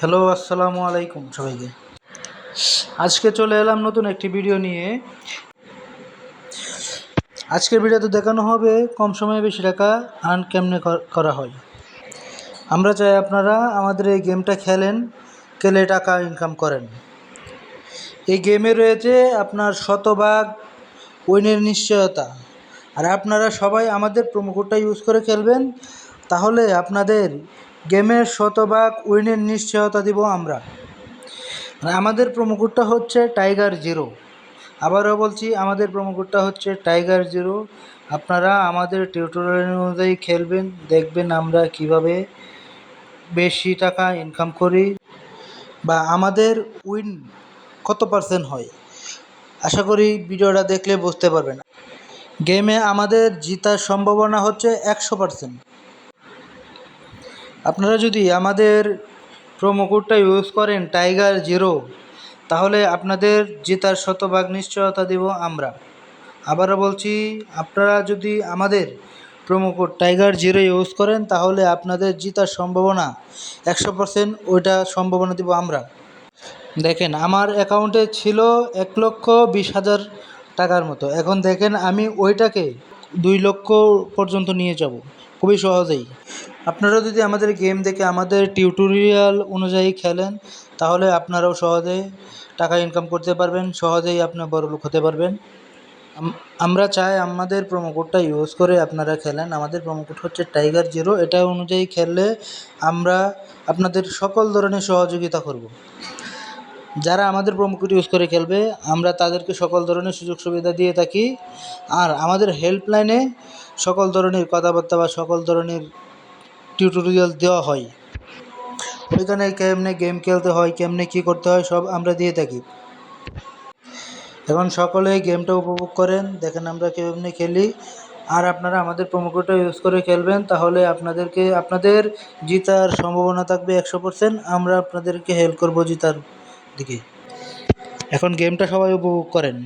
Hello, আসসালামু আলাইকুম সবাইকে। আজকে চলে এলাম নতুন একটি ভিডিও নিয়ে। আজকের ভিডিওতে দেখানো হবে কম সময়ে বেশি টাকা আর্ন কেমনে করা হয়। আমরা চাই আপনারা আমাদের এই গেমটা খেলে টাকা ইনকাম করেন। এই গেমে রয়েছে আপনার শতভাগ উইনের নিশ্চয়তা। আর আপনারা সবাই আমাদের প্রোমো কোডটা ইউজ করে খেলবেন, তাহলে আপনাদের গেমের শতভাগ উইনের নিশ্চয়তা দিব আমরা। আমাদের প্রোমো কোডটা হচ্ছে টাইগার 0। আবারও বলছি, আমাদের প্রোমো কোডটা হচ্ছে টাইগার 0। আপনারা আমাদের টিউটোরিয়াল অনুযায়ী খেলবেন, দেখবেন আমরা কিভাবে বেশি টাকা ইনকাম করি বা আমাদের উইন কত পার্সেন্ট হয়। আশা করি ভিডিওটা দেখলে বুঝতে পারবেন। গেমে আমাদের জেতার সম্ভাবনা হচ্ছে 100%। আপনারা যদি আমাদের প্রোমো কোডটা ইউজ করেন টাইগার 0, তাহলে আপনাদের জেতার শতভাগ নিশ্চয়তা দেব আমরা। আবারও বলছি, আপনারা যদি আমাদের প্রোমো কোড টাইগার 0 ইউজ করেন, তাহলে আপনাদের জেতার সম্ভাবনা 100%, ওইটা সম্ভাবনা দেব আমরা। দেখেন, আমার অ্যাকাউন্টে ছিল 1,20,000 টাকার মতো। এখন দেখেন আমি ওইটাকে 2 লক্ষ পর্যন্ত নিয়ে যাব খুবই সহজেই। আপনারা যদি আমাদের গেম দেখে আমাদের টিউটোরিয়াল অনুযায়ী খেলেন, তাহলে আপনারাও সহজে টাকা ইনকাম করতে পারবেন, সহজেই আপনার বড়লোক হতে পারবেন। আমরা চাই আমাদের প্রোমো কোডটা ইউজ করে আপনারা খেলেন। আমাদের প্রোমো কোড হচ্ছে টাইগার 0। এটা অনুযায়ী খেললে আমরা আপনাদের সকল ধরনের সহযোগিতা করব। যারা আমাদের প্রোমো কোড ইউজ করে খেলবে, আমরা তাদেরকে সকল ধরনের সুযোগ সুবিধা দিয়ে থাকি। আর আমাদের হেল্পলাইনে সকল ধরনের কথাবার্তা বা সকল ধরনের টিউটোরিয়াল দেওয়া হয়। ওইখানে কেমনে গেম খেলতে হয়, কেমনে কী করতে হয়, সব আমরা দিয়ে থাকি। এখন সকলেই গেমটা উপভোগ করেন, দেখেন আমরা কেমনে খেলি। আর আপনারা আমাদের প্রোমো কোডটা ইউজ করে খেলবেন, তাহলে আপনাদের জেতার সম্ভাবনা থাকবে 100%। আমরা আপনাদেরকে হেল্প করব জেতার দিকে। এখন গেমটা সবাই উপভোগ করেন।